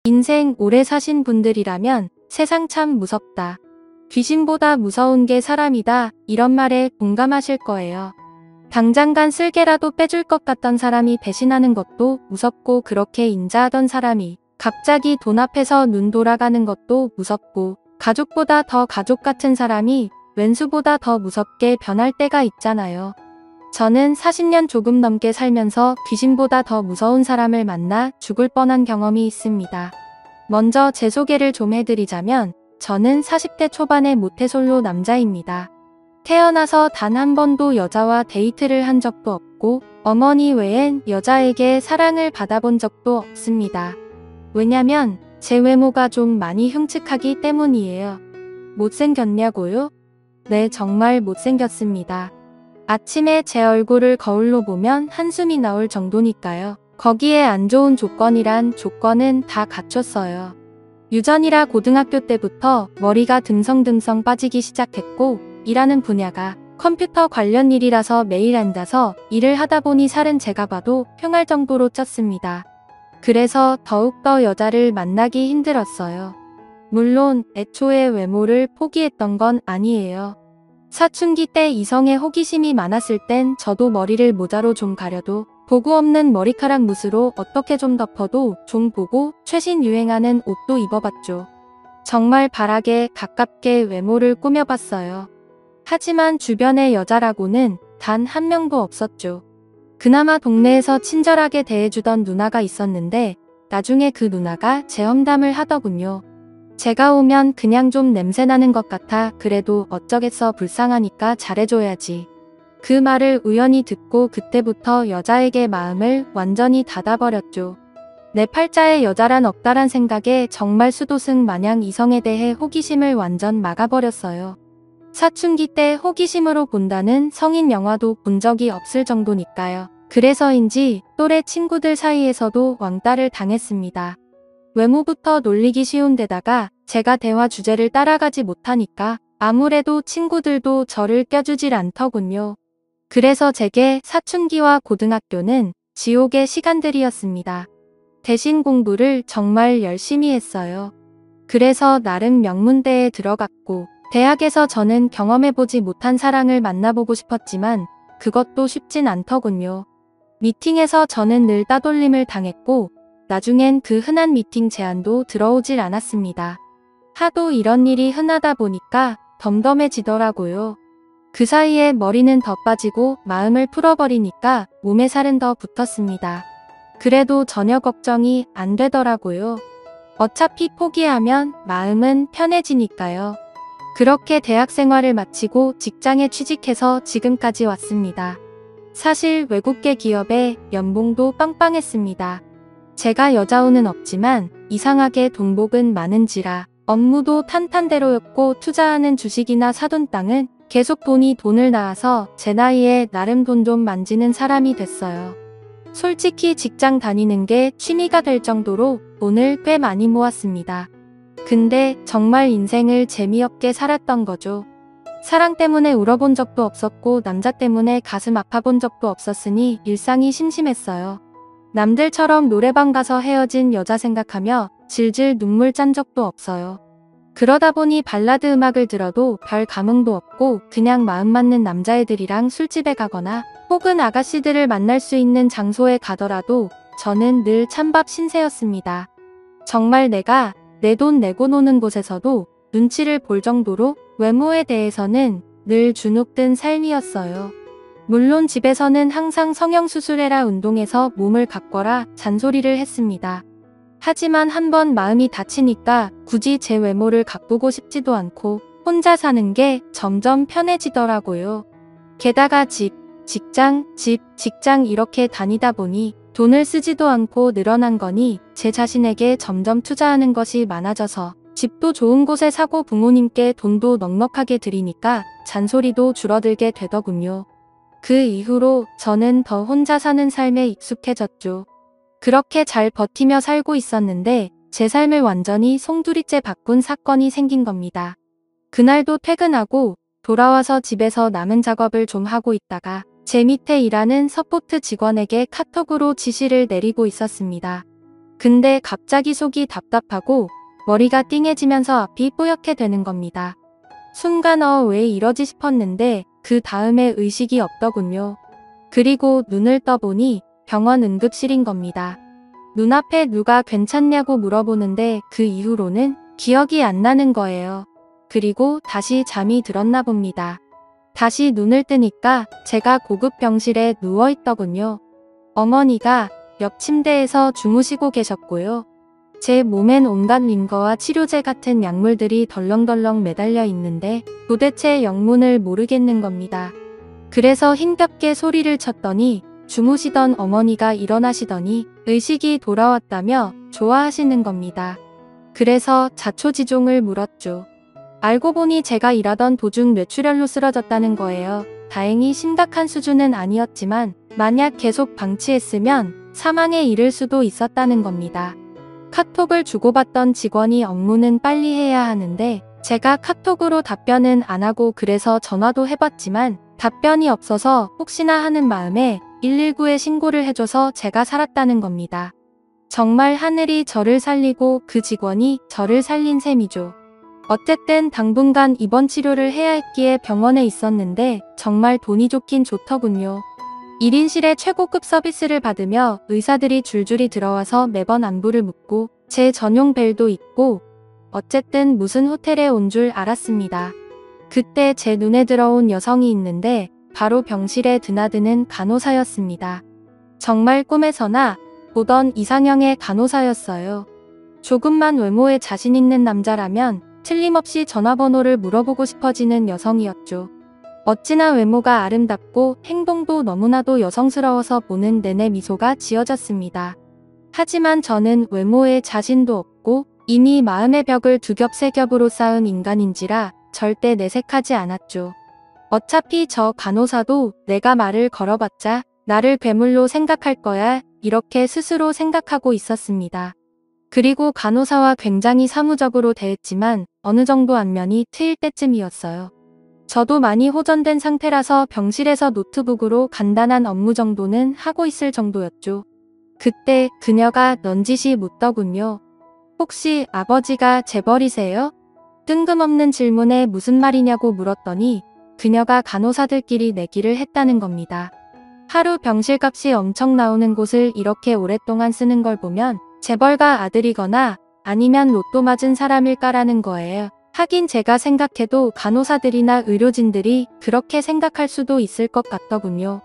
인생 오래 사신 분들이라면 세상 참 무섭다. 귀신보다 무서운 게 사람이다. 이런 말에 공감하실 거예요. 당장간 쓸개라도 빼줄 것 같던 사람이 배신하는 것도 무섭고, 그렇게 인자하던 사람이 갑자기 돈 앞에서 눈 돌아가는 것도 무섭고, 가족보다 더 가족 같은 사람이 왼수보다 더 무섭게 변할 때가 있잖아요. 저는 40년 조금 넘게 살면서 귀신보다 더 무서운 사람을 만나 죽을 뻔한 경험이 있습니다. 먼저 제 소개를 좀 해드리자면, 저는 40대 초반의 모태솔로 남자입니다. 태어나서 단 한 번도 여자와 데이트를 한 적도 없고, 어머니 외엔 여자에게 사랑을 받아본 적도 없습니다. 왜냐면 제 외모가 좀 많이 흉측하기 때문이에요. 못생겼냐고요? 네, 정말 못생겼습니다. 아침에 제 얼굴을 거울로 보면 한숨이 나올 정도니까요. 거기에 안 좋은 조건이란 조건은 다 갖췄어요. 유전이라 고등학교 때부터 머리가 듬성듬성 빠지기 시작했고, 일하는 분야가 컴퓨터 관련 일이라서 매일 앉아서 일을 하다 보니 살은 제가 봐도 흉할 정도로 쪘습니다. 그래서 더욱더 여자를 만나기 힘들었어요. 물론 애초에 외모를 포기했던 건 아니에요. 사춘기 때 이성에 호기심이 많았을 땐 저도 머리를 모자로 좀 가려도, 보고 없는 머리카락 뭇으로 어떻게 좀 덮어도 좀 보고, 최신 유행하는 옷도 입어봤죠. 정말 바락에 가깝게 외모를 꾸며봤어요. 하지만 주변에 여자라고는 단 한 명도 없었죠. 그나마 동네에서 친절하게 대해주던 누나가 있었는데, 나중에 그 누나가 제 험담을 하더군요. 제가 오면 그냥 좀 냄새나는 것 같아. 그래도 어쩌겠어, 불쌍하니까 잘해줘야지. 그 말을 우연히 듣고 그때부터 여자에게 마음을 완전히 닫아버렸죠. 내 팔자에 여자란 없다란 생각에 정말 수도승 마냥 이성에 대해 호기심을 완전 막아버렸어요. 사춘기 때 호기심으로 본다는 성인 영화도 본 적이 없을 정도니까요. 그래서인지 또래 친구들 사이에서도 왕따를 당했습니다. 외모부터 놀리기 쉬운 데다가 제가 대화 주제를 따라가지 못하니까 아무래도 친구들도 저를 껴주질 않더군요. 그래서 제게 사춘기와 고등학교는 지옥의 시간들이었습니다. 대신 공부를 정말 열심히 했어요. 그래서 나름 명문대에 들어갔고, 대학에서 저는 경험해보지 못한 사랑을 만나보고 싶었지만 그것도 쉽진 않더군요. 미팅에서 저는 늘 따돌림을 당했고, 나중엔 그 흔한 미팅 제안도 들어오질 않았습니다. 하도 이런 일이 흔하다 보니까 덤덤해지더라고요. 그 사이에 머리는 더 빠지고 마음을 풀어버리니까 몸에 살은 더 붙었습니다. 그래도 전혀 걱정이 안 되더라고요. 어차피 포기하면 마음은 편해지니까요. 그렇게 대학 생활을 마치고 직장에 취직해서 지금까지 왔습니다. 사실 외국계 기업에 연봉도 빵빵했습니다. 제가 여자운은 없지만 이상하게 돈복은 많은지라 업무도 탄탄대로였고, 투자하는 주식이나 사둔 땅은 계속 돈을 낳아서 제 나이에 나름 돈 좀 만지는 사람이 됐어요. 솔직히 직장 다니는 게 취미가 될 정도로 돈을 꽤 많이 모았습니다. 근데 정말 인생을 재미없게 살았던 거죠. 사랑 때문에 울어본 적도 없었고, 남자 때문에 가슴 아파본 적도 없었으니 일상이 심심했어요. 남들처럼 노래방 가서 헤어진 여자 생각하며 질질 눈물 짠 적도 없어요. 그러다 보니 발라드 음악을 들어도 별 감흥도 없고, 그냥 마음 맞는 남자애들이랑 술집에 가거나 혹은 아가씨들을 만날 수 있는 장소에 가더라도 저는 늘 찬밥 신세였습니다. 정말 내가 내 돈 내고 노는 곳에서도 눈치를 볼 정도로 외모에 대해서는 늘 주눅든 삶이었어요. 물론 집에서는 항상 성형수술해라, 운동해서 몸을 가꿔라 잔소리를 했습니다. 하지만 한번 마음이 다치니까 굳이 제 외모를 가꾸고 싶지도 않고 혼자 사는 게 점점 편해지더라고요. 게다가 직장 이렇게 다니다 보니 돈을 쓰지도 않고 늘어난 거니 제 자신에게 점점 투자하는 것이 많아져서 집도 좋은 곳에 사고 부모님께 돈도 넉넉하게 드리니까 잔소리도 줄어들게 되더군요. 그 이후로 저는 더 혼자 사는 삶에 익숙해졌죠. 그렇게 잘 버티며 살고 있었는데 제 삶을 완전히 송두리째 바꾼 사건이 생긴 겁니다. 그날도 퇴근하고 돌아와서 집에서 남은 작업을 좀 하고 있다가 제 밑에 일하는 서포트 직원에게 카톡으로 지시를 내리고 있었습니다. 근데 갑자기 속이 답답하고 머리가 띵해지면서 앞이 뿌옇게 되는 겁니다. 순간 왜 이러지 싶었는데 그 다음에 의식이 없더군요. 그리고 눈을 떠보니 병원 응급실인 겁니다. 눈앞에 누가 괜찮냐고 물어보는데 그 이후로는 기억이 안 나는 거예요. 그리고 다시 잠이 들었나 봅니다. 다시 눈을 뜨니까 제가 고급 병실에 누워있더군요. 어머니가 옆 침대에서 주무시고 계셨고요. 제 몸엔 온갖 링거와 치료제 같은 약물들이 덜렁덜렁 매달려 있는데 도대체 영문을 모르겠는 겁니다. 그래서 힘겹게 소리를 쳤더니 주무시던 어머니가 일어나시더니 의식이 돌아왔다며 좋아하시는 겁니다. 그래서 자초지종을 물었죠. 알고 보니 제가 일하던 도중 뇌출혈로 쓰러졌다는 거예요. 다행히 심각한 수준은 아니었지만 만약 계속 방치했으면 사망에 이를 수도 있었다는 겁니다. 카톡을 주고받던 직원이 업무는 빨리 해야 하는데 제가 카톡으로 답변은 안 하고 그래서 전화도 해봤지만 답변이 없어서 혹시나 하는 마음에 119에 신고를 해줘서 제가 살았다는 겁니다. 정말 하늘이 저를 살리고 그 직원이 저를 살린 셈이죠. 어쨌든 당분간 입원 치료를 해야 했기에 병원에 있었는데 정말 돈이 좋긴 좋더군요. 1인실에 최고급 서비스를 받으며 의사들이 줄줄이 들어와서 매번 안부를 묻고 제 전용 벨도 있고 어쨌든 무슨 호텔에 온 줄 알았습니다. 그때 제 눈에 들어온 여성이 있는데 바로 병실에 드나드는 간호사였습니다. 정말 꿈에서나 보던 이상형의 간호사였어요. 조금만 외모에 자신 있는 남자라면 틀림없이 전화번호를 물어보고 싶어지는 여성이었죠. 어찌나 외모가 아름답고 행동도 너무나도 여성스러워서 보는 내내 미소가 지어졌습니다. 하지만 저는 외모에 자신도 없고 이미 마음의 벽을 두 겹 세 겹으로 쌓은 인간인지라 절대 내색하지 않았죠. 어차피 저 간호사도 내가 말을 걸어봤자 나를 괴물로 생각할 거야 이렇게 스스로 생각하고 있었습니다. 그리고 간호사와 굉장히 사무적으로 대했지만 어느 정도 안면이 트일 때쯤이었어요. 저도 많이 호전된 상태라서 병실에서 노트북으로 간단한 업무 정도는 하고 있을 정도였죠. 그때 그녀가 넌지시 묻더군요. 혹시 아버지가 재벌이세요? 뜬금없는 질문에 무슨 말이냐고 물었더니 그녀가 간호사들끼리 내기를 했다는 겁니다. 하루 병실값이 엄청 나오는 곳을 이렇게 오랫동안 쓰는 걸 보면 재벌가 아들이거나 아니면 로또 맞은 사람일까라는 거예요. 하긴 제가 생각해도 간호사들이나 의료진들이 그렇게 생각할 수도 있을 것 같더군요.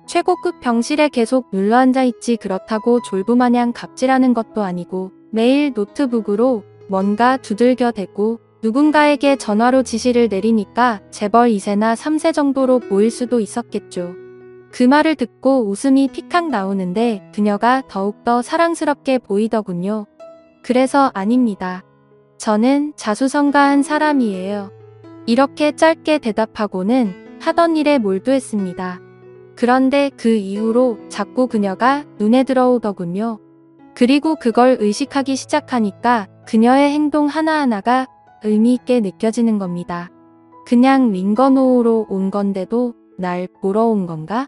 최고급 병실에 계속 눌러앉아 있지 그렇다고 졸부마냥 갑질하는 것도 아니고 매일 노트북으로 뭔가 두들겨 대고 누군가에게 전화로 지시를 내리니까 재벌 2세나 3세 정도로 보일 수도 있었겠죠. 그 말을 듣고 웃음이 픽칵 나오는데 그녀가 더욱더 사랑스럽게 보이더군요. 그래서 아닙니다. 저는 자수성가한 사람이에요. 이렇게 짧게 대답하고는 하던 일에 몰두했습니다. 그런데 그 이후로 자꾸 그녀가 눈에 들어오더군요. 그리고 그걸 의식하기 시작하니까 그녀의 행동 하나하나가 의미있게 느껴지는 겁니다. 그냥 링거노우로 온 건데도 날 보러 온 건가?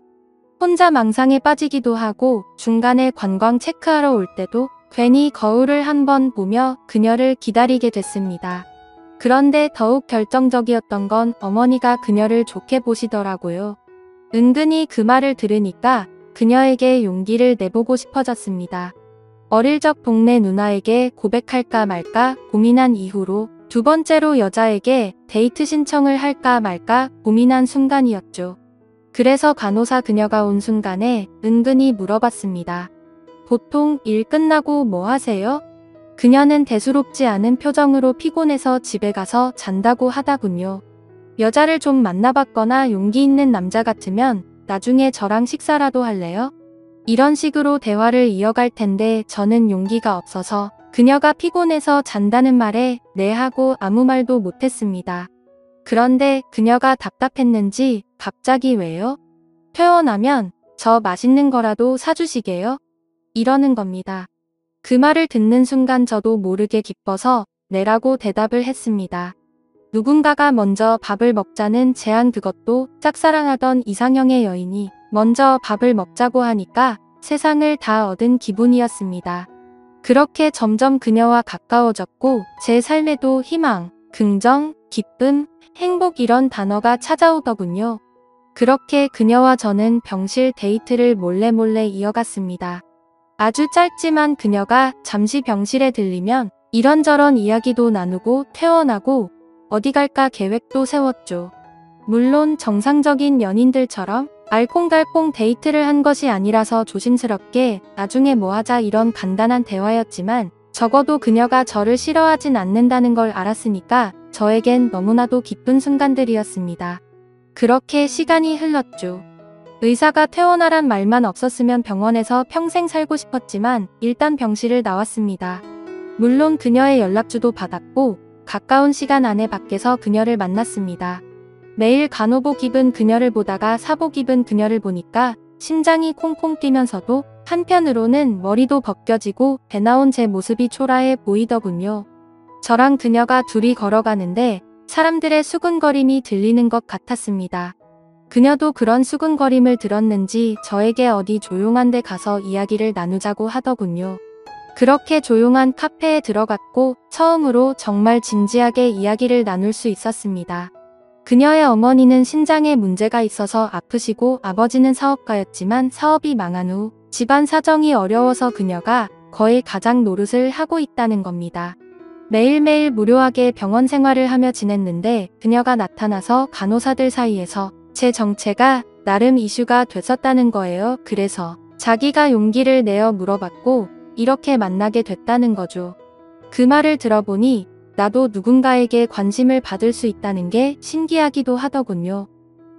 혼자 망상에 빠지기도 하고 중간에 관광 체크하러 올 때도 괜히 거울을 한번 보며 그녀를 기다리게 됐습니다. 그런데 더욱 결정적이었던 건 어머니가 그녀를 좋게 보시더라고요. 은근히 그 말을 들으니까 그녀에게 용기를 내보고 싶어졌습니다. 어릴 적 동네 누나에게 고백할까 말까 고민한 이후로 두 번째로 여자에게 데이트 신청을 할까 말까 고민한 순간이었죠. 그래서 간호사 그녀가 온 순간에 은근히 물어봤습니다. 보통 일 끝나고 뭐 하세요? 그녀는 대수롭지 않은 표정으로 피곤해서 집에 가서 잔다고 하다군요. 여자를 좀 만나봤거나 용기 있는 남자 같으면 나중에 저랑 식사라도 할래요? 이런 식으로 대화를 이어갈 텐데 저는 용기가 없어서 그녀가 피곤해서 잔다는 말에 네 하고 아무 말도 못했습니다. 그런데 그녀가 답답했는지 갑자기 왜요? 퇴원하면 저 맛있는 거라도 사주시게요? 이러는 겁니다. 그 말을 듣는 순간 저도 모르게 기뻐서 네라고 대답을 했습니다. 누군가가 먼저 밥을 먹자는 제안, 그것도 짝사랑하던 이상형의 여인이 먼저 밥을 먹자고 하니까 세상을 다 얻은 기분이었습니다. 그렇게 점점 그녀와 가까워졌고 제 삶에도 희망, 긍정, 기쁨, 행복 이런 단어가 찾아오더군요. 그렇게 그녀와 저는 병실 데이트를 몰래 이어갔습니다. 아주 짧지만 그녀가 잠시 병실에 들리면 이런저런 이야기도 나누고 퇴원하고 어디 갈까 계획도 세웠죠. 물론 정상적인 연인들처럼 알콩달콩 데이트를 한 것이 아니라서 조심스럽게 나중에 뭐 하자 이런 간단한 대화였지만 적어도 그녀가 저를 싫어하진 않는다는 걸 알았으니까 저에겐 너무나도 기쁜 순간들이었습니다. 그렇게 시간이 흘렀죠. 의사가 퇴원하란 말만 없었으면 병원에서 평생 살고 싶었지만 일단 병실을 나왔습니다. 물론 그녀의 연락주도 받았고 가까운 시간 안에 밖에서 그녀를 만났습니다. 매일 간호복 입은 그녀를 보다가 사복 입은 그녀를 보니까 심장이 콩콩 뛰면서도 한편으로는 머리도 벗겨지고 배 나온 제 모습이 초라해 보이더군요. 저랑 그녀가 둘이 걸어가는데 사람들의 수군거림이 들리는 것 같았습니다. 그녀도 그런 수군거림을 들었는지 저에게 어디 조용한 데 가서 이야기를 나누자고 하더군요. 그렇게 조용한 카페에 들어갔고 처음으로 정말 진지하게 이야기를 나눌 수 있었습니다. 그녀의 어머니는 신장에 문제가 있어서 아프시고 아버지는 사업가였지만 사업이 망한 후 집안 사정이 어려워서 그녀가 거의 가장 노릇을 하고 있다는 겁니다. 매일매일 무료하게 병원 생활을 하며 지냈는데 그녀가 나타나서 간호사들 사이에서 제 정체가 나름 이슈가 됐었다는 거예요. 그래서 자기가 용기를 내어 물어봤고 이렇게 만나게 됐다는 거죠. 그 말을 들어보니 나도 누군가에게 관심을 받을 수 있다는 게 신기하기도 하더군요.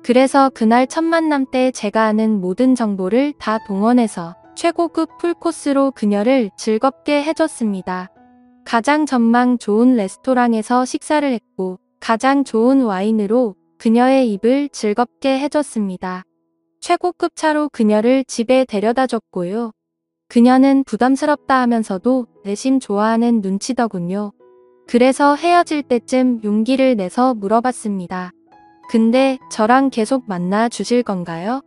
그래서 그날 첫 만남 때 제가 아는 모든 정보를 다 동원해서 최고급 풀코스로 그녀를 즐겁게 해줬습니다. 가장 전망 좋은 레스토랑에서 식사를 했고 가장 좋은 와인으로 그녀의 입을 즐겁게 해줬습니다. 최고급 차로 그녀를 집에 데려다 줬고요. 그녀는 부담스럽다 하면서도 내심 좋아하는 눈치더군요. 그래서 헤어질 때쯤 용기를 내서 물어봤습니다. 근데 저랑 계속 만나 주실 건가요?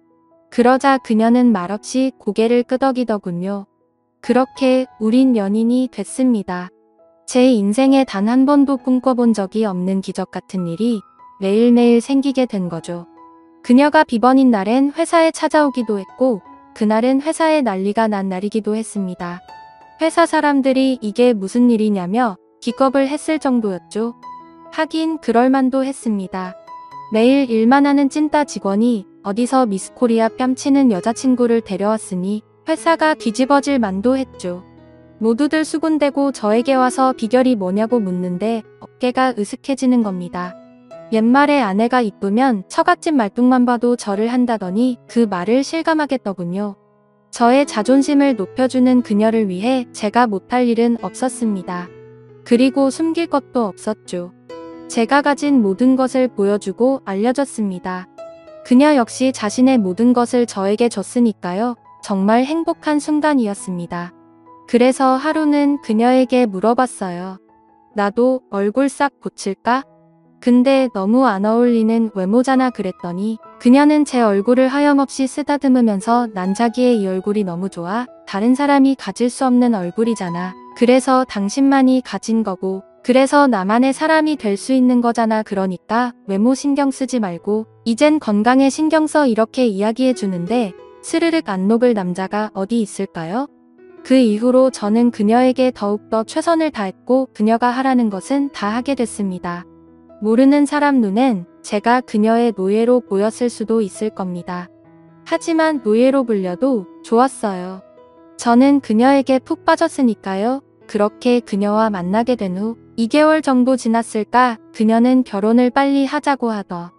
그러자 그녀는 말없이 고개를 끄덕이더군요. 그렇게 우린 연인이 됐습니다. 제 인생에 단 한 번도 꿈꿔본 적이 없는 기적 같은 일이 매일매일 생기게 된 거죠. 그녀가 비번인 날엔 회사에 찾아오기도 했고 그날은 회사에 난리가 난 날이기도 했습니다. 회사 사람들이 이게 무슨 일이냐며 기겁을 했을 정도였죠. 하긴 그럴만도 했습니다. 매일 일만 하는 찐따 직원이 어디서 미스코리아 뺨치는 여자친구를 데려왔으니 회사가 뒤집어질 만도 했죠. 모두들 수군대고 저에게 와서 비결이 뭐냐고 묻는데 어깨가 으슥해지는 겁니다. 옛말에 아내가 이쁘면 처갓집 말뚝만 봐도 절을 한다더니 그 말을 실감하겠더군요. 저의 자존심을 높여주는 그녀를 위해 제가 못할 일은 없었습니다. 그리고 숨길 것도 없었죠. 제가 가진 모든 것을 보여주고 알려줬습니다. 그녀 역시 자신의 모든 것을 저에게 줬으니까요. 정말 행복한 순간이었습니다. 그래서 하루는 그녀에게 물어봤어요. 나도 얼굴 싹 고칠까? 근데 너무 안 어울리는 외모잖아 그랬더니 그녀는 제 얼굴을 하염없이 쓰다듬으면서 난 자기의 이 얼굴이 너무 좋아. 다른 사람이 가질 수 없는 얼굴이잖아. 그래서 당신만이 가진 거고 그래서 나만의 사람이 될 수 있는 거잖아. 그러니까 외모 신경 쓰지 말고 이젠 건강에 신경 써 이렇게 이야기해 주는데 스르륵 안 녹을 남자가 어디 있을까요? 그 이후로 저는 그녀에게 더욱더 최선을 다했고 그녀가 하라는 것은 다 하게 됐습니다. 모르는 사람 눈엔 제가 그녀의 노예로 보였을 수도 있을 겁니다. 하지만 노예로 불려도 좋았어요. 저는 그녀에게 푹 빠졌으니까요. 그렇게 그녀와 만나게 된 후 2개월 정도 지났을까 그녀는 결혼을 빨리 하자고 하더.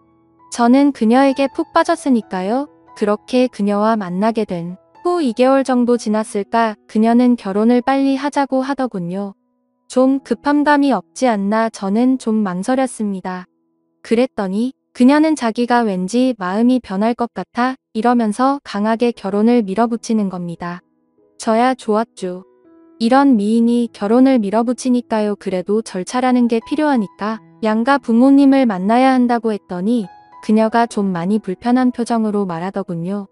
저는 그녀에게 푹 빠졌으니까요. 그렇게 그녀와 만나게 된 후 2개월 정도 지났을까 그녀는 결혼을 빨리 하자고 하더군요. 좀 급한 감이 없지 않나 저는 좀 망설였습니다. 그랬더니 그녀는 자기가 왠지 마음이 변할 것 같아 이러면서 강하게 결혼을 밀어붙이는 겁니다. 저야 좋았죠. 이런 미인이 결혼을 밀어붙이니까요. 그래도 절차라는 게 필요하니까 양가 부모님을 만나야 한다고 했더니 그녀가 좀 많이 불편한 표정으로 말하더군요.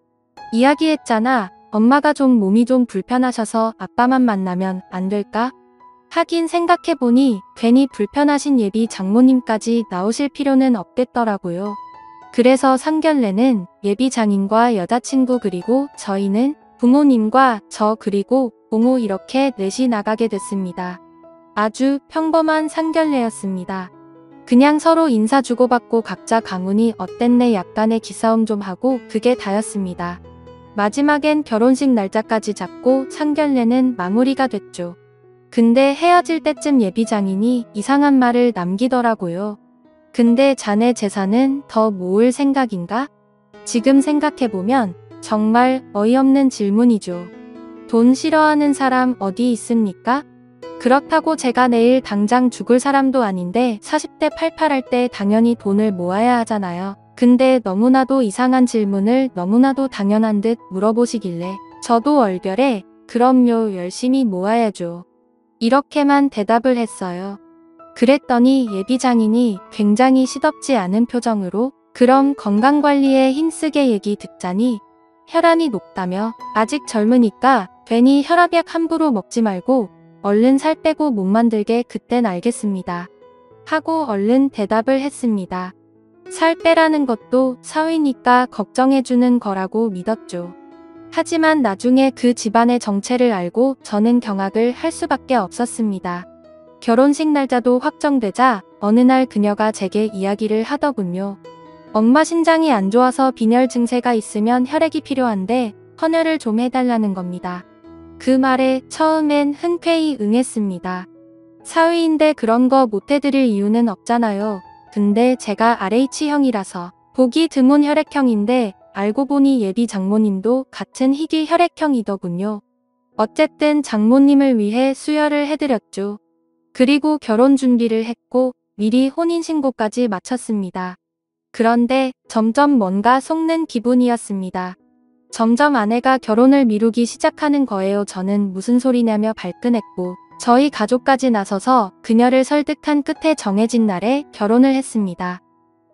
이야기했잖아. 엄마가 좀 몸이 좀 불편하셔서 아빠만 만나면 안 될까? 하긴 생각해보니 괜히 불편하신 예비 장모님까지 나오실 필요는 없겠더라고요. 그래서 상견례는 예비 장인과 여자친구 그리고 저희는 부모님과 저 그리고 고모 이렇게 넷이 나가게 됐습니다. 아주 평범한 상견례였습니다. 그냥 서로 인사 주고받고 각자 가문이 어땠네 약간의 기싸움 좀 하고 그게 다였습니다. 마지막엔 결혼식 날짜까지 잡고 상견례는 마무리가 됐죠. 근데 헤어질 때쯤 예비 장인이 이상한 말을 남기더라고요. 근데 자네 재산은 더 모을 생각인가? 지금 생각해보면 정말 어이없는 질문이죠. 돈 싫어하는 사람 어디 있습니까? 그렇다고 제가 내일 당장 죽을 사람도 아닌데 40대 팔팔할 때 당연히 돈을 모아야 하잖아요. 근데 너무나도 이상한 질문을 너무나도 당연한 듯 물어보시길래 저도 얼결에 그럼요 열심히 모아야죠. 이렇게만 대답을 했어요. 그랬더니 예비 장인이 굉장히 시덥지 않은 표정으로 그럼 건강관리에 힘쓰게 얘기 듣자니 혈압이 높다며 아직 젊으니까 괜히 혈압약 함부로 먹지 말고 얼른 살 빼고 못 만들게 그땐 알겠습니다. 하고 얼른 대답을 했습니다. 살 빼라는 것도 사위니까 걱정해주는 거라고 믿었죠. 하지만 나중에 그 집안의 정체를 알고 저는 경악을 할 수밖에 없었습니다. 결혼식 날짜도 확정되자 어느 날 그녀가 제게 이야기를 하더군요. 엄마 신장이 안 좋아서 빈혈 증세가 있으면 혈액이 필요한데 헌혈을 좀 해달라는 겁니다. 그 말에 처음엔 흔쾌히 응했습니다. 사위인데 그런 거 못해드릴 이유는 없잖아요. 근데 제가 RH형이라서 보기 드문 혈액형인데 알고 보니 예비 장모님도 같은 희귀 혈액형이더군요. 어쨌든 장모님을 위해 수혈을 해드렸죠. 그리고 결혼 준비를 했고 미리 혼인신고까지 마쳤습니다. 그런데 점점 뭔가 속는 기분이었습니다. 점점 아내가 결혼을 미루기 시작하는 거예요. 저는 무슨 소리냐며 발끈했고 저희 가족까지 나서서 그녀를 설득한 끝에 정해진 날에 결혼을 했습니다.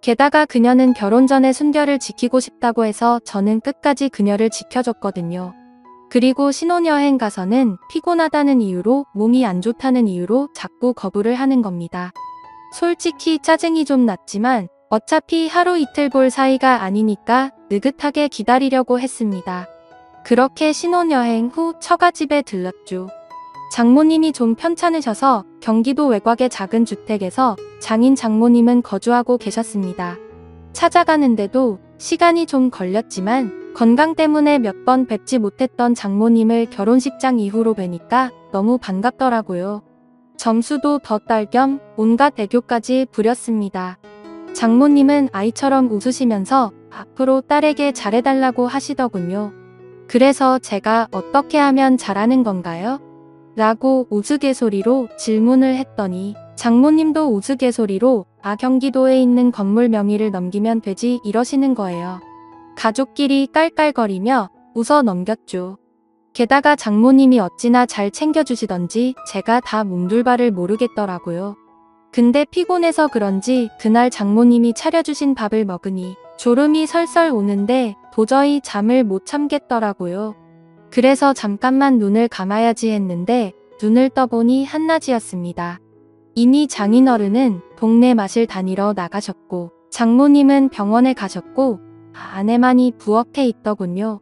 게다가 그녀는 결혼 전에 순결을 지키고 싶다고 해서 저는 끝까지 그녀를 지켜줬거든요. 그리고 신혼여행 가서는 피곤하다는 이유로 몸이 안 좋다는 이유로 자꾸 거부를 하는 겁니다. 솔직히 짜증이 좀 났지만 어차피 하루 이틀 볼 사이가 아니니까 느긋하게 기다리려고 했습니다. 그렇게 신혼여행 후 처가집에 들렀죠. 장모님이 좀 편찮으셔서 경기도 외곽의 작은 주택에서 장인 장모님은 거주하고 계셨습니다. 찾아가는데도 시간이 좀 걸렸지만 건강 때문에 몇 번 뵙지 못했던 장모님을 결혼식장 이후로 뵈니까 너무 반갑더라고요. 점수도 더 딸 겸 온갖 애교까지 부렸습니다. 장모님은 아이처럼 웃으시면서 앞으로 딸에게 잘해달라고 하시더군요. 그래서 제가 어떻게 하면 잘하는 건가요? 라고 우스갯소리로 질문을 했더니 장모님도 우스갯소리로 경기도에 있는 건물 명의를 넘기면 되지 이러시는 거예요. 가족끼리 깔깔거리며 웃어 넘겼죠. 게다가 장모님이 어찌나 잘 챙겨주시던지 제가 다 몸둘바를 모르겠더라고요. 근데 피곤해서 그런지 그날 장모님이 차려주신 밥을 먹으니 졸음이 설설 오는데 도저히 잠을 못 참겠더라고요. 그래서 잠깐만 눈을 감아야지 했는데 눈을 떠보니 한낮이었습니다. 이미 장인어른은 동네 마실 다니러 나가셨고 장모님은 병원에 가셨고 아내만이 부엌에 있더군요.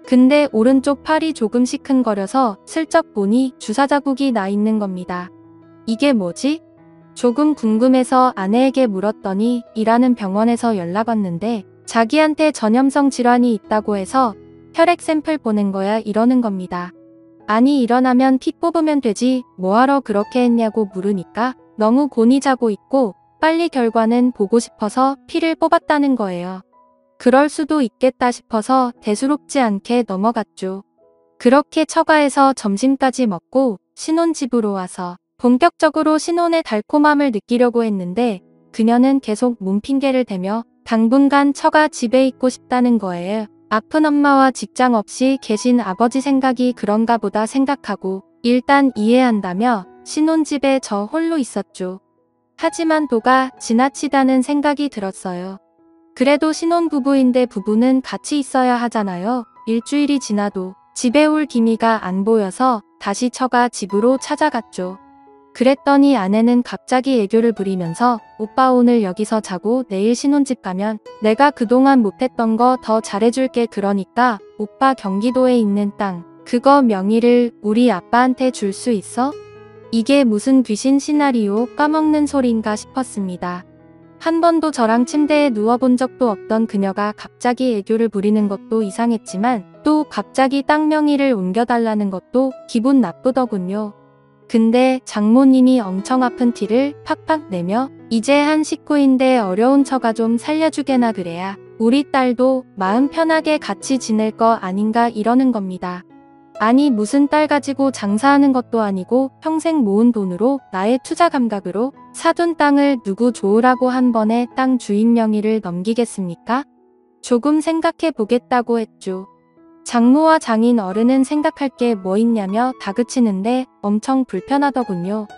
근데 오른쪽 팔이 조금 시큰거려서 슬쩍 보니 주사 자국이 나 있는 겁니다. 이게 뭐지? 조금 궁금해서 아내에게 물었더니 일하는 병원에서 연락 왔는데 자기한테 전염성 질환이 있다고 해서 혈액 샘플 보낸 거야 이러는 겁니다. 아니 일어나면 피 뽑으면 되지 뭐하러 그렇게 했냐고 물으니까 너무 곤히 자고 있고 빨리 결과는 보고 싶어서 피를 뽑았다는 거예요. 그럴 수도 있겠다 싶어서 대수롭지 않게 넘어갔죠. 그렇게 처가에서 점심까지 먹고 신혼집으로 와서 본격적으로 신혼의 달콤함을 느끼려고 했는데 그녀는 계속 몸핑계를 대며 당분간 처가 집에 있고 싶다는 거예요. 아픈 엄마와 직장 없이 계신 아버지 생각이 그런가 보다 생각하고 일단 이해한다며 신혼집에 저 홀로 있었죠. 하지만 도가 지나치다는 생각이 들었어요. 그래도 신혼부부인데 부부는 같이 있어야 하잖아요. 일주일이 지나도 집에 올 기미가 안 보여서 다시 처가 집으로 찾아갔죠. 그랬더니 아내는 갑자기 애교를 부리면서 오빠 오늘 여기서 자고 내일 신혼집 가면 내가 그동안 못했던 거 더 잘해줄게. 그러니까 오빠 경기도에 있는 땅 그거 명의를 우리 아빠한테 줄 수 있어? 이게 무슨 귀신 시나리오 까먹는 소린가 싶었습니다. 한 번도 저랑 침대에 누워본 적도 없던 그녀가 갑자기 애교를 부리는 것도 이상했지만 또 갑자기 땅 명의를 옮겨달라는 것도 기분 나쁘더군요. 근데 장모님이 엄청 아픈 티를 팍팍 내며 이제 한 식구인데 어려운 처가 좀 살려주게나 그래야 우리 딸도 마음 편하게 같이 지낼 거 아닌가 이러는 겁니다. 아니 무슨 딸 가지고 장사하는 것도 아니고 평생 모은 돈으로 나의 투자 감각으로 사둔 땅을 누구 좋으라고 한 번에 땅 주인 명의를 넘기겠습니까? 조금 생각해 보겠다고 했죠. 장모와 장인 어른은 생각할 게 뭐 있냐며 다그치는데 엄청 불편하더군요.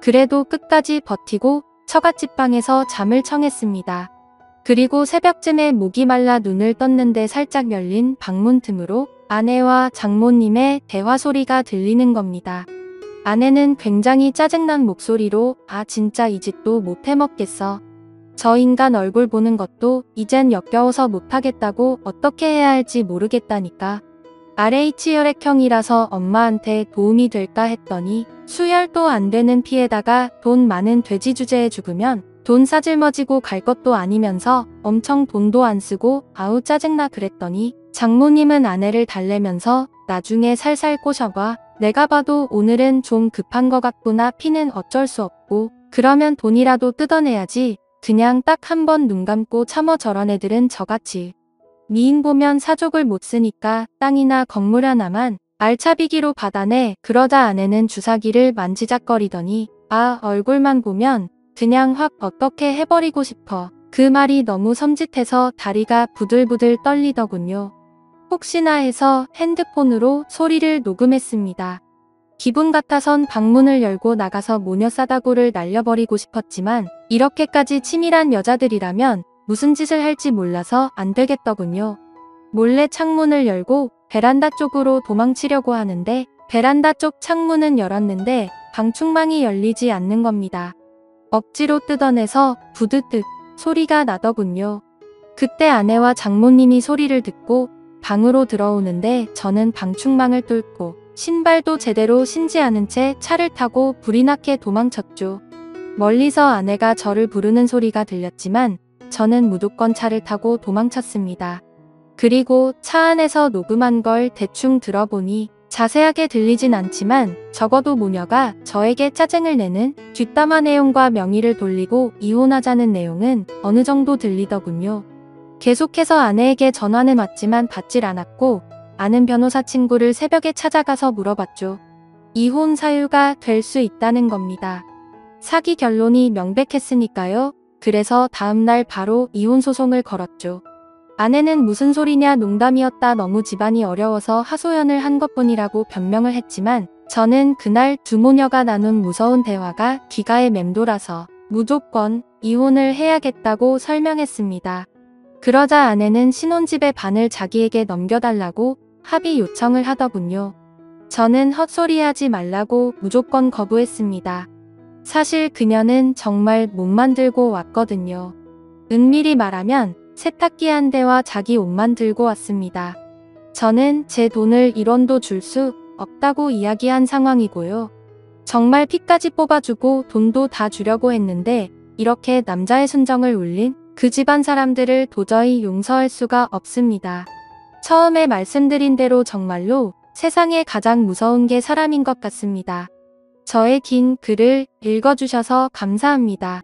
그래도 끝까지 버티고 처갓집 방에서 잠을 청했습니다. 그리고 새벽쯤에 목이 말라 눈을 떴는데 살짝 열린 방문 틈으로 아내와 장모님의 대화 소리가 들리는 겁니다. 아내는 굉장히 짜증난 목소리로 아 진짜 이 짓도 못 해먹겠어. 저 인간 얼굴 보는 것도 이젠 역겨워서 못하겠다고 어떻게 해야 할지 모르겠다니까. RH 혈액형이라서 엄마한테 도움이 될까 했더니 수혈도 안 되는 피에다가 돈 많은 돼지 주제에 죽으면 돈 싸질머지고 갈 것도 아니면서 엄청 돈도 안 쓰고 아우 짜증나 그랬더니 장모님은 아내를 달래면서 나중에 살살 꼬셔봐. 내가 봐도 오늘은 좀 급한 거 같구나. 피는 어쩔 수 없고 그러면 돈이라도 뜯어내야지. 그냥 딱 한 번 눈 감고 참어. 저런 애들은 저같이 미인 보면 사족을 못 쓰니까 땅이나 건물 하나만 알차비기로 받아내. 그러자 아내는 주사기를 만지작거리더니 아 얼굴만 보면 그냥 확 어떻게 해버리고 싶어. 그 말이 너무 섬찟해서 다리가 부들부들 떨리더군요. 혹시나 해서 핸드폰으로 소리를 녹음했습니다. 기분 같아선 방문을 열고 나가서 모녀 싸다구를 날려버리고 싶었지만 이렇게까지 치밀한 여자들이라면 무슨 짓을 할지 몰라서 안 되겠더군요. 몰래 창문을 열고 베란다 쪽으로 도망치려고 하는데 베란다 쪽 창문은 열었는데 방충망이 열리지 않는 겁니다. 억지로 뜯어내서 부드득 소리가 나더군요. 그때 아내와 장모님이 소리를 듣고 방으로 들어오는데 저는 방충망을 뚫고 신발도 제대로 신지 않은 채 차를 타고 불이 나게 도망쳤죠. 멀리서 아내가 저를 부르는 소리가 들렸지만 저는 무조건 차를 타고 도망쳤습니다. 그리고 차 안에서 녹음한 걸 대충 들어보니 자세하게 들리진 않지만 적어도 모녀가 저에게 짜증을 내는 뒷담화 내용과 명의를 돌리고 이혼하자는 내용은 어느 정도 들리더군요. 계속해서 아내에게 전화는 왔지만 받질 않았고 아는 변호사 친구를 새벽에 찾아가서 물어봤죠. 이혼 사유가 될 수 있다는 겁니다. 사기 결론이 명백했으니까요. 그래서 다음날 바로 이혼 소송을 걸었죠. 아내는 무슨 소리냐 농담이었다 너무 집안이 어려워서 하소연을 한 것뿐이라고 변명을 했지만 저는 그날 두 모녀가 나눈 무서운 대화가 귀가에 맴돌아서 무조건 이혼을 해야겠다고 설명했습니다. 그러자 아내는 신혼집의 반을 자기에게 넘겨달라고 합의 요청을 하더군요. 저는 헛소리하지 말라고 무조건 거부했습니다. 사실 그녀는 정말 몸만 들고 왔거든요. 은밀히 말하면 세탁기 한 대와 자기 옷만 들고 왔습니다. 저는 제 돈을 1원도 줄 수 없다고 이야기한 상황이고요. 정말 피까지 뽑아주고 돈도 다 주려고 했는데 이렇게 남자의 순정을 울린 그 집안 사람들을 도저히 용서할 수가 없습니다. 처음에 말씀드린 대로 정말로 세상에 가장 무서운 게 사람인 것 같습니다. 저의 긴 글을 읽어주셔서 감사합니다.